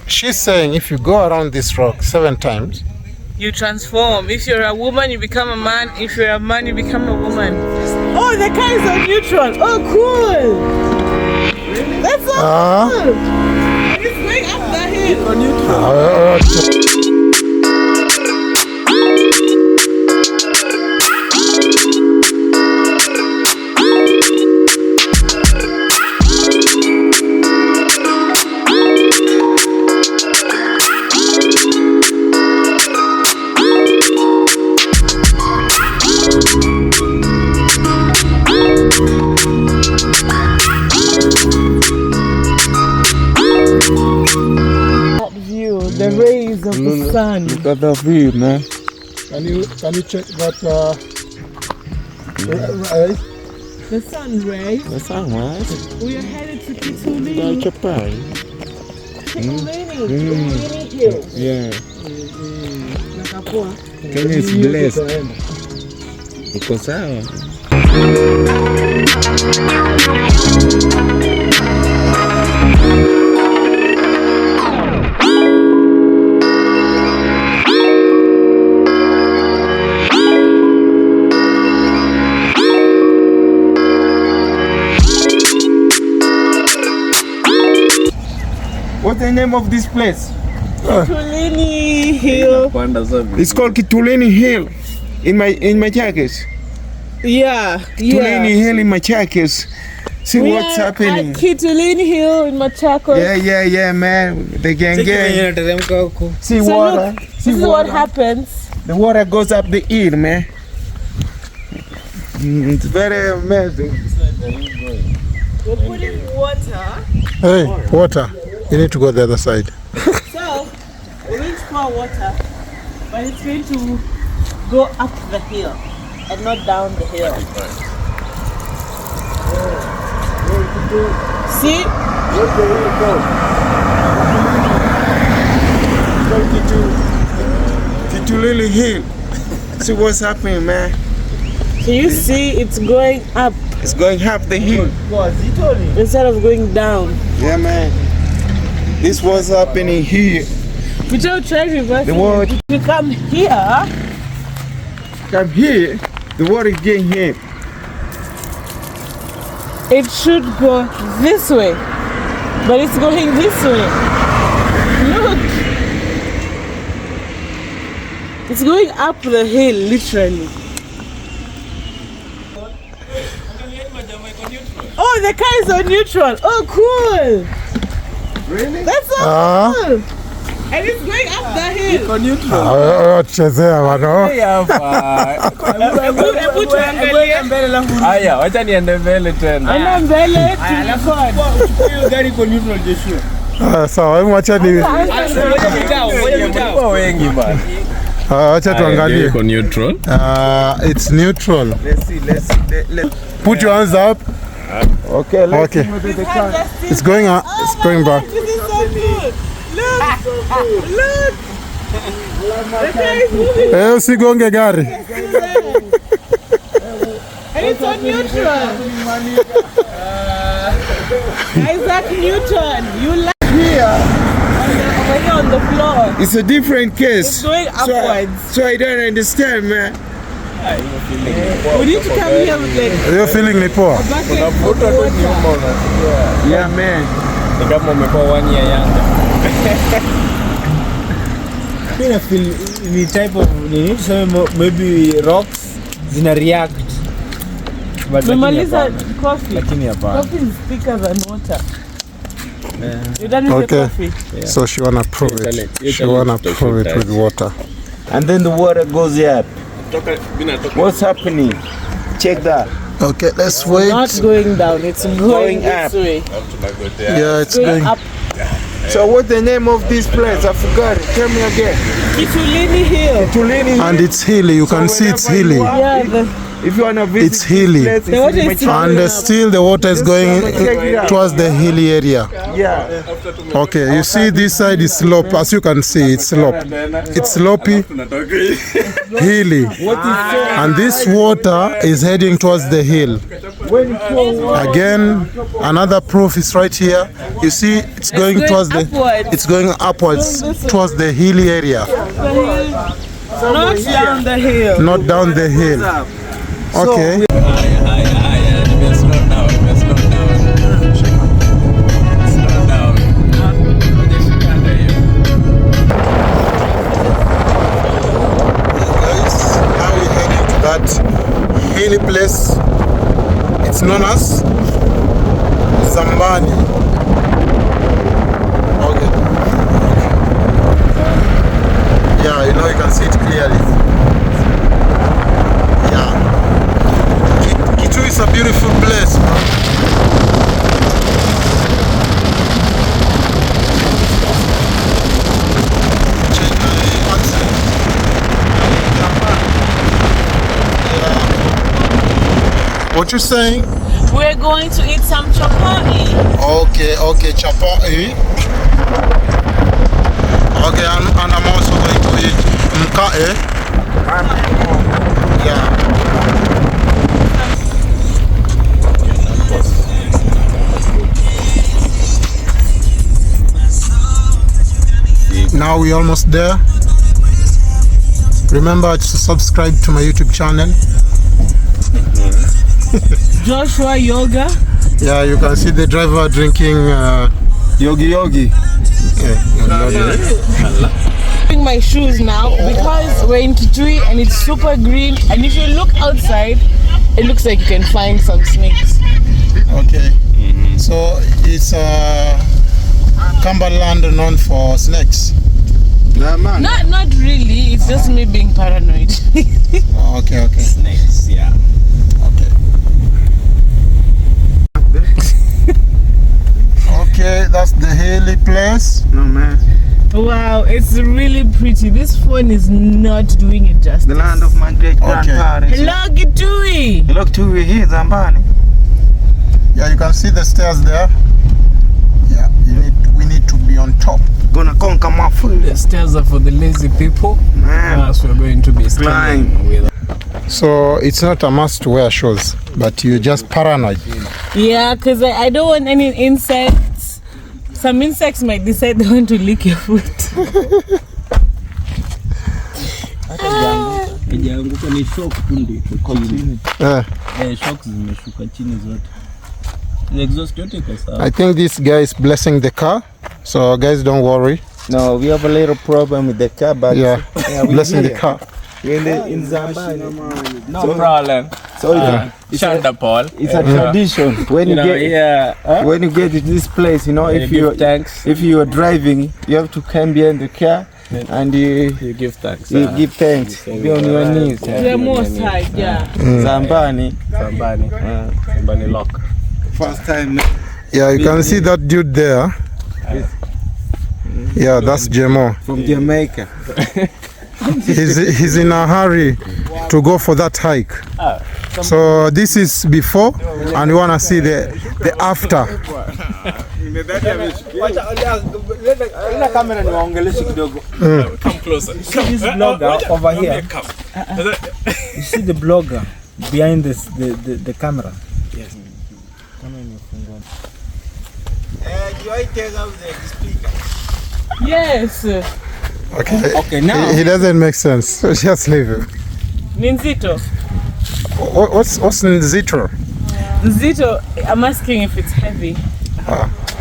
She's saying if you go around this rock 7 times, you transform. If you're a woman, you become a man. If you're a man, you become a woman. Oh, the car is on neutral. Oh, cool. That's so cool. And it's going up the hill. On neutral. The rays of the sun. Look at that view, man. Can you check that ray? The sun ray. The sun, right? We are headed to Kitulini. Kitulini Hill. Yeah. Kenya is blessed. Iko sawa. What's the name of this place? Kitulini Hill. It's called Kitulini Hill in Machakos. Yeah. Kitulini Hill in Machakos. See we what's are happening. At Kitulini Hill in Machakos. Yeah, man. The gang. See so water. Look, this is what happens. The water goes up the hill, man. It's very amazing. We're putting water. Hey, water. You need to go the other side. So, we're going to pour water, but it's going to go up the hill and not down the hill. See? Where's the hill go? Kitulini Hill. See what's happening, man. So you see it's going up. It's going up the hill. Instead of going down. Yeah, man. This was happening here. Without trying to reverse The water. if you come here, the water is getting here. it should go this way. But it's going this way. Look. It's going up the hill, literally. Oh, the car is on neutral. Oh, cool. Really? That's so cool. And it's going up the hill. On neutral. Chezea bado. Haya, wacha niende mbele tena. Enda mbele. Hiyo gari iko neutral Joshua. Sawa, hebu acha ni wengi bana. acha tuangalie. Iko neutral. It's neutral. Let's see. Put your hands up. Okay, let's see. It's going up. It's going back. This is so good. Look. Look. The car is moving. Usigonge gari. And it's on neutral. Isaac Newton, you like Here. over here on the floor. It's a different case. It's going upwards. So I don't understand, man. We need to come here with like Hiyo feeling ni poa. a bucket of water. Yeah, man. Ni kama umekuwa 1 year younger. Mimi feel ni type of maybe rocks zina react. Memaliza coffee. Lakini hapana. Coffee is thicker than water. You done with the coffee? Yeah. So she wanna prove it. She wanna prove it with water. And then the water goes up. What's happening? Check that. Okay, let's wait. Not going down, it's going up. this way. Yeah, it's Going going. up. So what's the name of this place? I forgot it. Tell me again. Kitulini Hill. Kitulini. And it's hilly. You can see it's hilly. Yeah, If you want to visit It's hilly. this place, The water is still And still the water is going towards the hilly area. yeah. Okay, you see this side is slope. As you can see, it's slope. It's slopey, hilly. What is so And this water is heading towards the hill. Again, another proof is right here. You see, it's going towards upwards. it's going upwards towards the hilly area. Not down the hill. Not down the hill. Okay. Hilly place, it's known as Zambani. Okay. Yeah, you know, you can see it clearly. Yeah. Kitu is a beautiful place, man. What you saying? We're going to eat some chapati. Okay, chapati. Okay, and I'm also going to eat mkae. Yeah. Now we're almost there. Remember to subscribe to my YouTube channel. Joshua Yoga. Yeah, you can see the driver drinking yogi. Yeah, I'm my shoes now because we're in Kitui and it's super green, and if you look outside it looks like you can find some snakes. Okay. So it's Cumberland known for snakes. Not really, it's just me being paranoid. Okay. Snakes, yeah. Okay, that's the hilly place. No man. Wow, it's really pretty. This phone is not doing it justice. The land of my great grandparents. Hello, Kitui. Look to here, Zambani. Yeah, you can see the stairs there. Yeah, we need to be on top. Gonna conquer my food. The stairs are for the lazy people. Man. So we're going to be climbing with. So it's not a must to wear shoes, but you're just paranoid. Yeah, because I don't want any insects. Some insects might decide they want to lick your foot. Ijaanguka ni shock kundi chini. Shocks zimeshuka chini zote. The exhaust yote iko sawa. I think this guy is blessing the car, so guys don't worry. No, we have a little problem with the car, but yeah blessing the car. We're in Zambani. No problem. So It's a tradition. When you when you get to this place, you know, if you are driving, you have to come behind the car and you give thanks. You give thanks. Be on your knees. The most high, yeah. Zambani lock. First time. Yeah, you can see that dude there. Yeah, that's Jemo from Jamaica. He's in a hurry to go for that hike. So this is before, and you wanna see the after. Come closer. You see this blogger over here? You see the blogger behind the camera? Yes. Yes. Okay, now he doesn't make sense. So just leave him. Ninzito. What's Nzito? Nzito, I'm asking if it's heavy.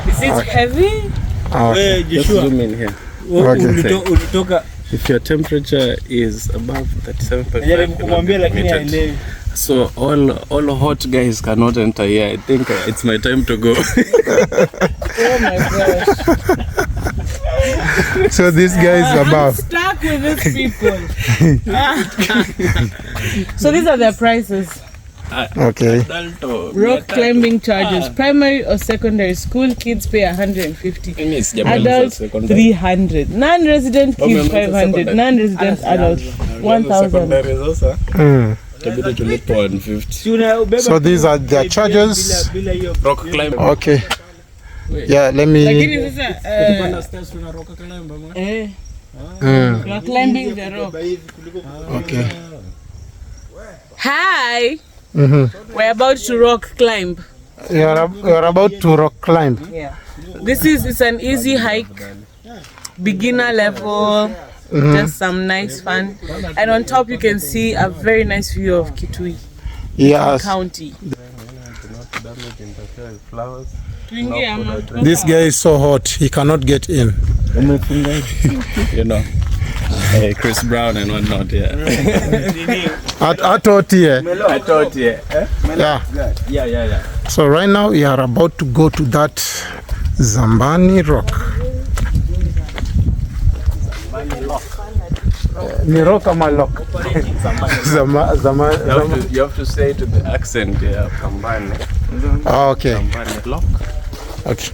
Is it heavy? Okay. Just zoom in here. ulitoka If your temperature is above 37.5, so all hot guys cannot enter here. I think it's my time to go. Oh my gosh. So this guy is I'm above. stuck with these people. So these are their prices. Okay. Rock climbing charges. Primary or secondary school kids pay 150. Adults 300. Non-resident kids 500. Non-resident adults 1,000. So these are their charges. Rock climbing. Okay. Yeah, let me. Rock climbing the rock. Okay. Hi. We're about to rock climb. You're about to rock climb. Yeah. It's an easy hike, beginner level, just some nice fun. And on top you can see a very nice view of Kitui County. This guy is so hot, he cannot get in. You know, Chris Brown and whatnot, yeah. I thought here. Yeah. So right now we are about to go to that Zambani rock. Ni rock ama lock? You have to say to the accent, yeah, Kambani. Oh, okay. Kambani lock. Okay.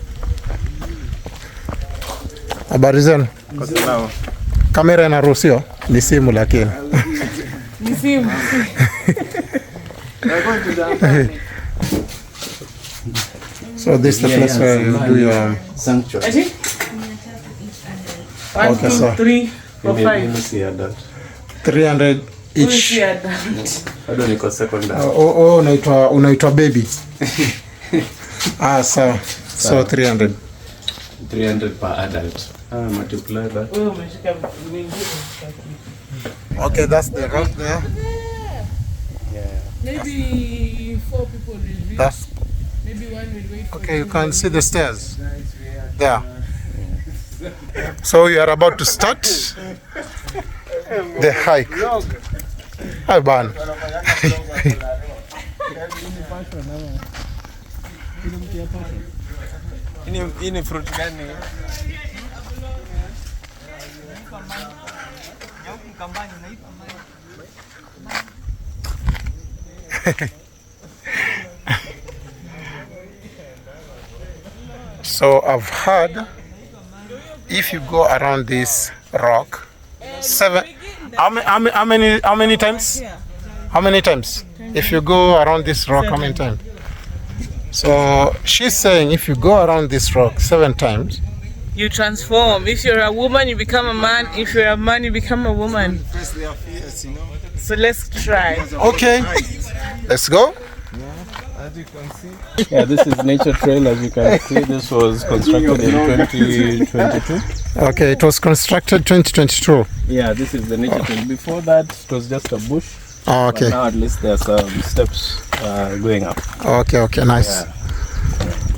Habari zenu? Kamera inaruhusiwa? Ni simu lakini. Ni simu. So this is the place where you do your sanctuary. 1, 2, 3, 4, 5. 300 each. Bado niko secondary. Unaitwa baby. Sawa. So 300. 300 per adult. Multiply that. Okay, that's the rock there. Maybe 4 people will reach. Maybe one will wait for Okay, you can see the stairs there. So you are about to start the hike. Hi, Ban. Ini fruit gani? So I've heard if you go around this rock, how many times? How many times? If you go around this rock, how many times? So she's saying if you go around this rock 7 times, you transform. If you're a woman, you become a man. If you're a man, you become a woman. So let's try. Okay, let's go. As you can see. Yeah, this is nature trail. As you can see, this was constructed in 2022. Okay, it was constructed 2022. Yeah, this is the nature trail. Before that, it was just a bush. Oh, okay. But now at least there's some steps going up. Okay, nice. Yeah.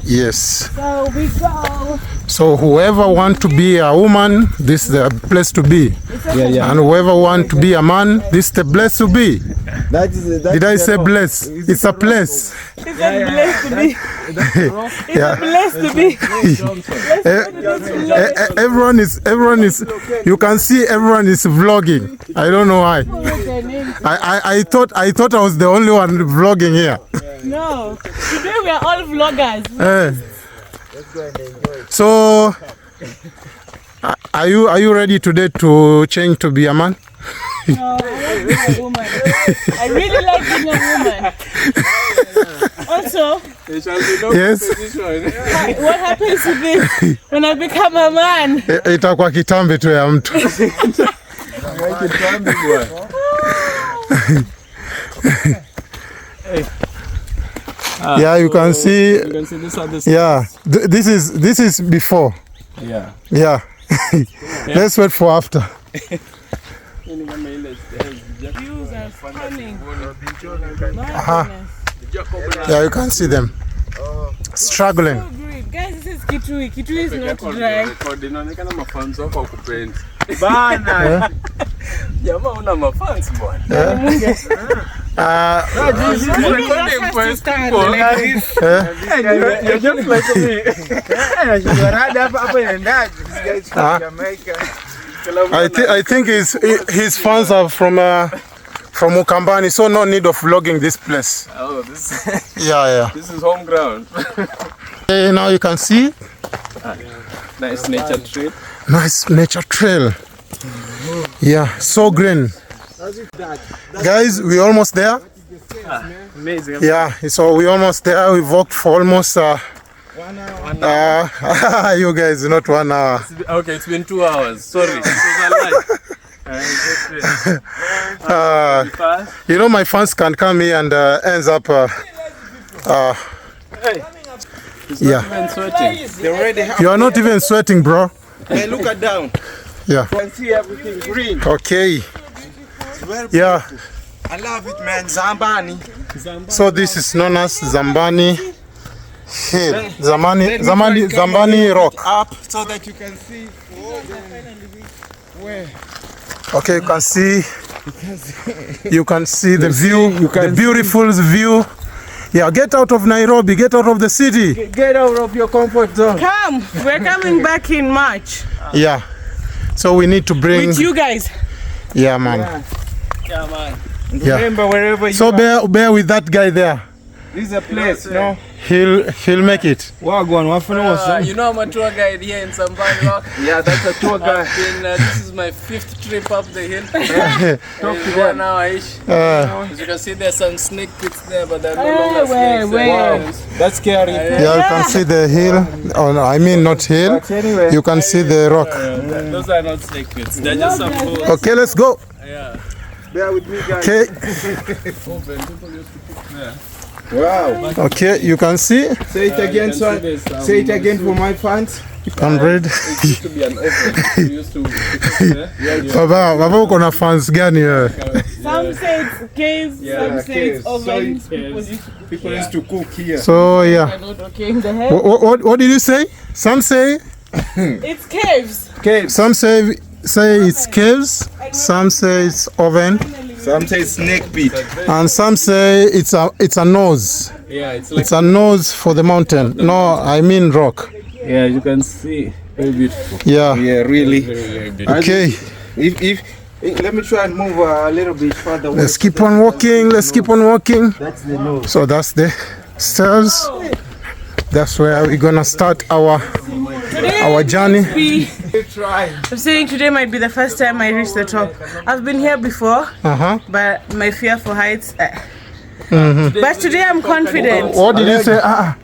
Yes. So we go. So whoever want to be a woman, this is the place to be. Yeah. And whoever want to be a man, this is the place to be. Did I say bless? It's a place. It's a place to be. It's a place to be. Everyone is. You can see everyone is vlogging. I don't know why. I thought I was the only one vlogging here. No, today we are all vloggers. So, are you ready today to change to be a man? No, I like being a woman. I really like being a woman. Also, yes. What happens to this when I become a man? Itakuwa kitambi tu ya mtu. Yeah, you can see. You can see this other side. Yeah, this is before. Yeah. Let's wait for after. Views are stunning. Yeah, you can see them struggling. So great. Guys, this is Kitui. Kitui is not dry. Inaonekana mafans wako wakupendi. Bana. Jamaa una mafans bwana. You're just like me. I think his fans are from Ukambani, so no need of vlogging this place. Oh, this Yeah. this is home ground. Okay, now you can see Nice nature trail. nice nature trail. Yeah, so green. Guys, we almost there. Amazing. Yeah, so we almost there. We've walked for almost 1 hour. You guys, not 1 hour. Okay, it's been 2 hours. Sorry. It was a lie. You know, my fans can come here and ends up. Yeah. Even sweating. They already have. You are not even sweating, bro. Hey, look at down. Yeah. You can see everything green. Okay. It's very Yeah. beautiful. I love it, man. Zambani. So this is known as Zambani Hill. Zambani Rock. Up so that you can see. Where? Okay, you can see the view, the beautiful view. Yeah, get out of Nairobi, get out of the city. Get out of your comfort zone. Come, we're coming back in March. Yeah. So we need to bring. With you guys. Yeah, man. Yeah, man. Yeah. Remember wherever you So are. bear with that guy there. This is a place, no? He'll make it. Wagwan, You know I'm a tour guide here in Sambani Rock. Yeah, that's a tour guide. This is my 5th trip up the hill. Talk to 1 them. hour-ish. As you can see, there's some snake pits there, but they're no longer snakes. Wow, that's scary. Yeah, you can see the hill. Oh no, I mean not hill. But anyway, You can see the rock. Those are not snake pits. They're just some holes. Okay, let's go. Yeah. bear with me, guys. Okay. Wow. Okay, you can see. Say it again, son. Say it again for my fans. You can read. It used to be an open. We used to Baba uko na fans gani wewe? Some say it's caves, some say caves. it's ovens. People used to cook here. So yeah. Okay, in the head. What did you say? Some say It's caves. Caves. some say it's caves, some say it's oven, Some say snake pit. and some say it's a nose. yeah, it's like It's a nose for the mountain. No, I mean rock. yeah, you can see very beautiful. Yeah. Yeah, really. Very beautiful. Okay. If let me try and move a little bit further. Let's keep on walking. Let's keep on walking. That's the nose. So that's the stairs. That's where we're gonna start our journey. I'm saying today might be the first time I reach the top. I've been here before, but my fear for heights. But today I'm confident. What did you say?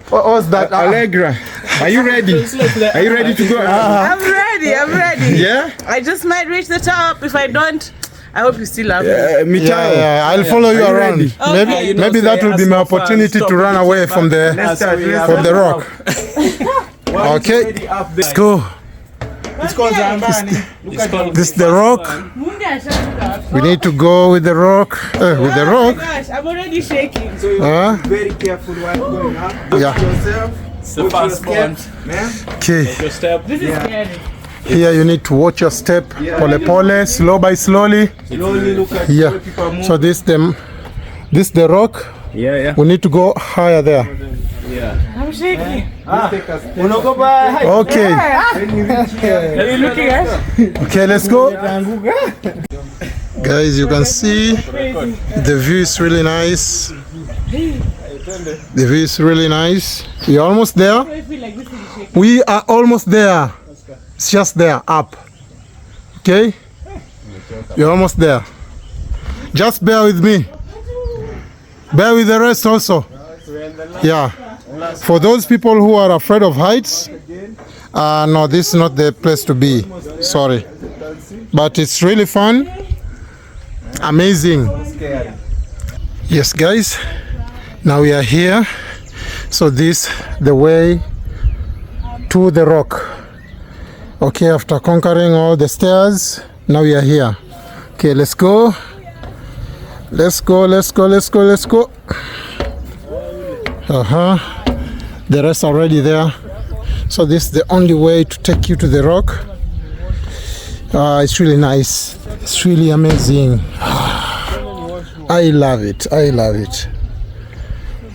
What was that? Allegra, are you ready? Are you ready to go? I'm ready. Yeah. I just might reach the top. If I don't, I hope you still love me. Me too. Yeah, I'll follow you around. Okay. Maybe that will be my opportunity to run away from the rock. Okay, let's go. It's called Zambani. This is the rock. We need to go with the rock. With the Oh rock. my gosh, I'm already shaking. Very careful while going up. Yeah. Yourself. It's the first one. Man. Okay. Your step. This is scary. Here you need to watch your step. Pole pole, slow by slowly. Slowly look at Yeah. where people move. So this the rock. Yeah. We need to go higher there. I'm shaking. Take a step. Okay. Are you looking at? Okay, let's go. Guys, you can see the view is really nice. The view is really nice. We're almost there. I feel like this is shaking. We are almost there. It's just there, up. Okay? You're almost there. Just bear with me. Bear with the rest also. Yeah. For those people who are afraid of heights, no, this is not the place to be. Sorry. But it's really fun. Amazing. Yes, guys. Now we are here. So this the way to the rock. Okay, after conquering all the stairs, now we are here. Okay, let's go. Let's go. The rest are already there. So this is the only way to take you to the rock. It's really nice. It's really amazing. I love it.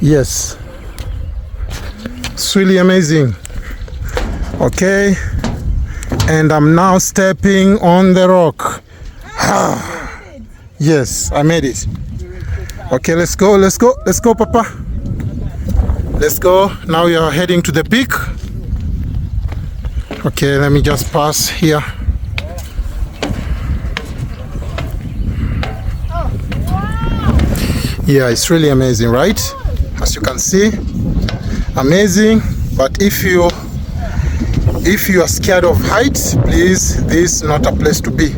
Yes. It's really amazing. Okay. And I'm now stepping on the rock. Yes, I made it. Okay, let's go, Papa. Let's go. Now we are heading to the peak. Okay, let me just pass here. Yeah, it's really amazing, right? As you can see, amazing. But if you are scared of heights, please, this is not a place to be.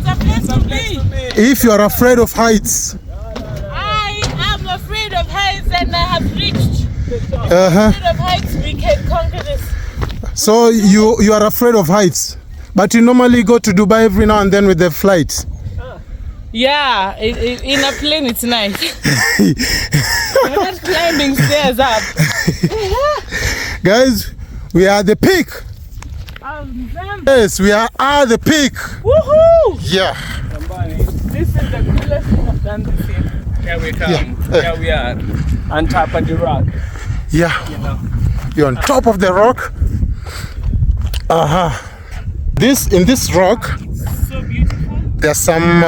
a place to be. If you are afraid of heights. I am afraid of heights and I have reached. Uh-huh. Afraid of heights, we can conquer this. So you are afraid of heights, but you normally go to Dubai every now and then with the flight. Yeah, in a plane it's nice. We're not climbing stairs up. Guys, we are at the peak. Yes, we are at the peak. Woohoo! Yeah. This is the coolest thing I've done this year. Here we come. Here we are. On top of the rock. Yeah. You know. You're on top of the rock. In this rock, So beautiful. there's some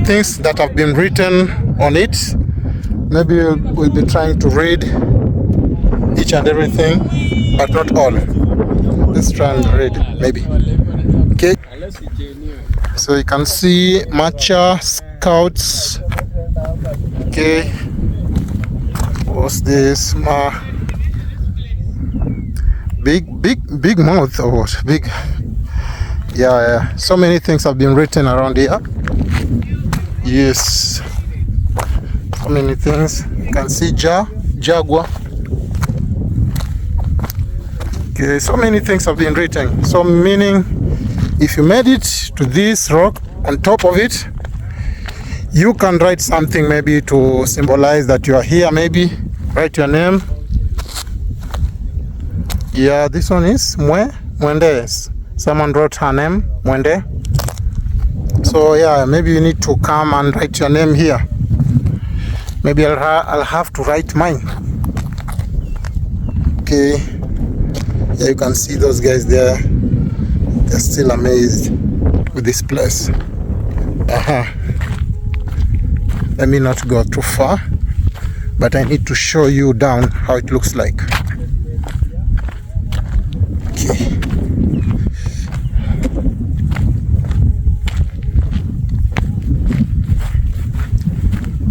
things that have been written on it. Maybe we'll be trying to read each and everything, but not all. Let's try and read, maybe. Okay. So you can see Matcha Scouts. Okay. What's this? Big mouth or what? Big. Yeah. So many things have been written around here. Yes. So many things. You can see Jaguar. Okay, so many things have been written. So meaning, if you made it to this rock, on top of it, you can write something maybe to symbolize that you are here. Maybe write your name. Yeah, this one is Mwende. Someone wrote her name, Mwende. So yeah, maybe you need to come and write your name here. Maybe I'll have to write mine. Okay. Yeah, you can see those guys there. They're still amazed with this place. Let me not go too far, but I need to show you down how it looks like. Okay.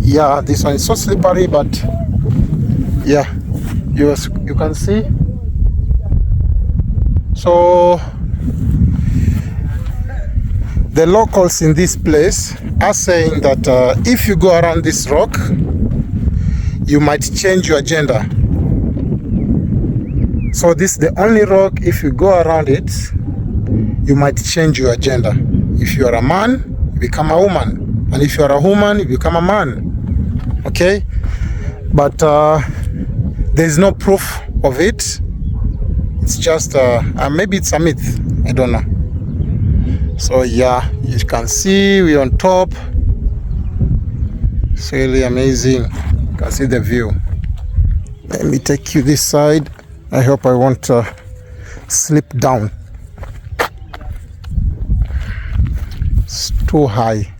Yeah, this one is so slippery, but yeah, you can see. So the locals in this place are saying that if you go around this rock, you might change your gender. So this is the only rock, if you go around it, you might change your gender. If you are a man, you become a woman. And if you are a woman, you become a man. Okay? But there is no proof of it. It's just, maybe it's a myth. I don't know. So yeah, you can see we're on top. It's really amazing. You can see the view. Let me take you this side. I hope I won't slip down. It's too high.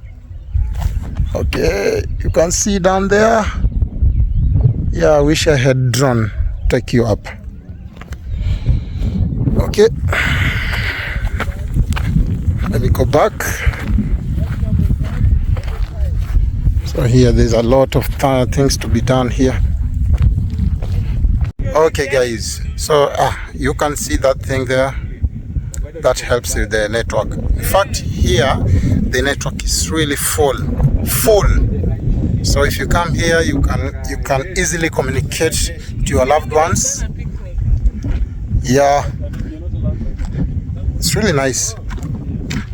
Okay, you can see down there. Yeah, I wish I had drone take you up. Okay, let me go back. So here there's a lot of things to be done here. Okay guys, so you can see that thing there. That helps with the network. In fact, here the network is really full. So if you come here, you can easily communicate to your loved ones. Yeah, it's really nice.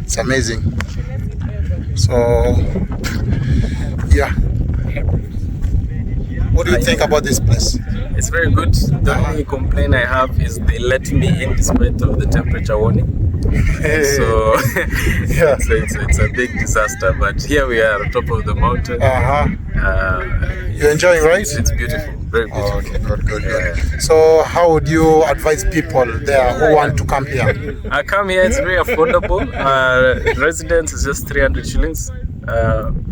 It's amazing. So yeah, what do you think about this place? It's very good. The only complaint I have is they let me in despite of the temperature warning. So Yeah. it's a big disaster. But here we are on top of the mountain. You're enjoying, right? It's beautiful, very beautiful. Oh, okay, good. So how would you advise people there who want to come here? I come here, it's very affordable. Residence is just 300 shillings.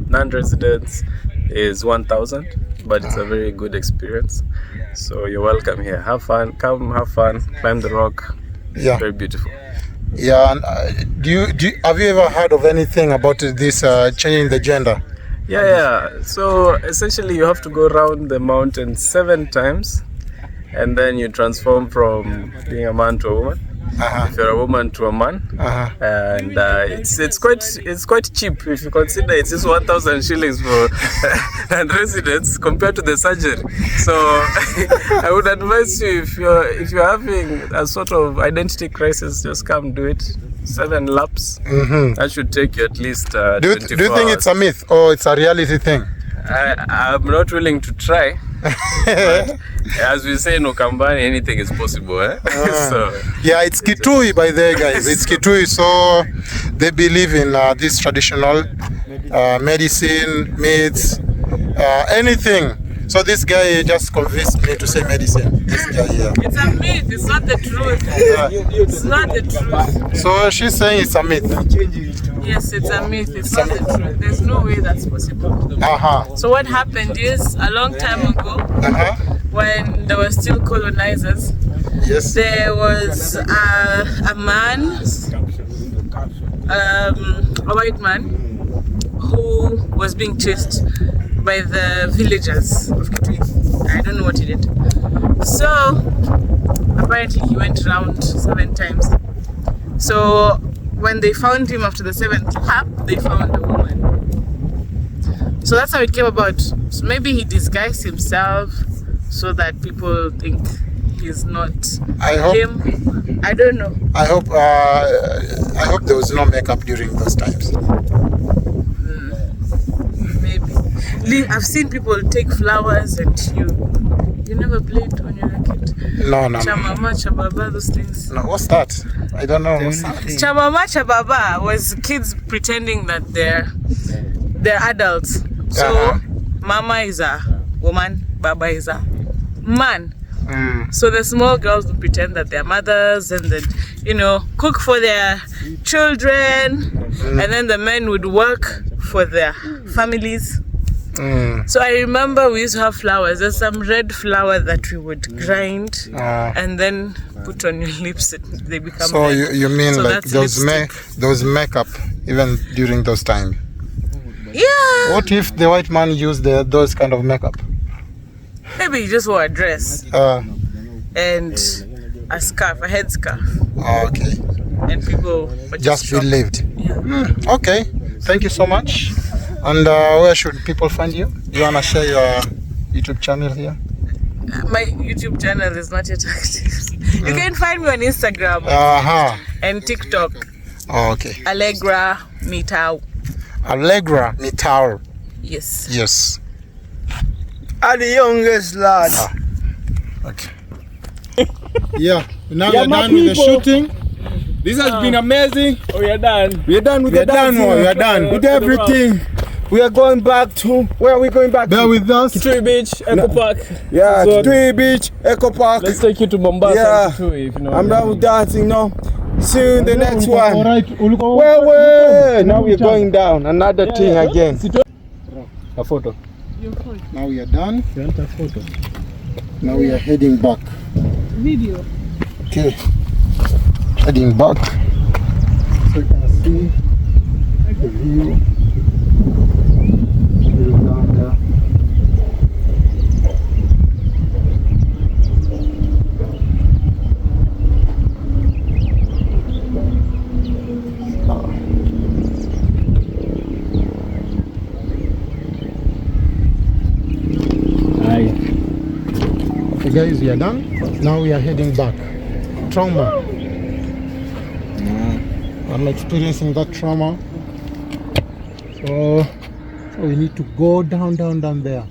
Non-residence is 1,000, but it's a very good experience. So you're welcome here. Have fun, come have fun, climb the rock. Yeah. Very beautiful. Yeah, and have you ever heard of anything about this changing the gender? Yeah. So essentially you have to go around the mountain 7 times and then you transform from being a man to a woman. if you're a woman to a man, and it's quite cheap if you consider it's just 1,000 shillings for non-residents compared to the surgery. So I would advise you, if you're having a sort of identity crisis, just come do it. 7 laps. That should take you at least 24 Do you think it's a myth or it's a reality thing? I'm not willing to try. But as we say in Ukambani, anything is possible. So yeah, it's Kitui by there, guys. It's Kitui, so they believe in this traditional medicine, myths, anything. So this guy just convinced me to say medicine. This guy here. It's a myth. It's not the truth. It's not the truth. So she's saying it's a myth. Yes, it's a myth. It's not the truth. There's no way that's possible. So what happened is, a long time ago, when there were still colonizers, there was a man, a white man, who was being chased by the villagers of Kitui. I don't know what he did. So apparently he went around 7 times. So when they found him after the 7th lap, they found a woman. So that's how it came about. So maybe he disguised himself so that people think he's not him. I don't know. I hope there was no makeup during those times. Maybe. I've seen people take flowers and you never played when you were a kid. No. Chamama, chababa, those things. No, what's that? I don't know. What's that? Chamama, chababa was kids pretending that they're adults. So mama is a woman, baba is a man. So the small girls would pretend that they're mothers and then, cook for their children, and then the men would work for their families. So I remember we used to have flowers. There's some red flower that we would grind and then put on your lips. They become so red. you mean so like those makeup even during those times? Yeah. What if the white man used those kind of makeup? Maybe he just wore a dress and a scarf, a headscarf. Okay. And people were just believed. Yeah. Okay. Thank you so much. And where should people find you? You wanna share your YouTube channel here? My YouTube channel is not yet active. You can find me on Instagram and TikTok. Okay. Allegra Mitau. Allegra Mitau. Yes. I'm the youngest lad. Okay. Yeah. Now we're done with the shooting. This has been amazing. We are done. We are done with the dancing. We are done with everything. We are going back to where are we going back? Bear with us. Kitui Beach, Eco Park. Yeah, Kitui Beach, Eco Park. Let's take you to Mombasa. Yeah. Kitui, if you know. I'm done with dancing now. See you in the next one. Alright, Wait. Now we're going down. Another thing again. A photo. Now we are done. You want a photo? Now we are heading back. Video. Okay. Heading back. So you can see the view. Okay guys, we are done. Now we are heading back. Trauma. I'm experiencing that trauma. So we need to go down there.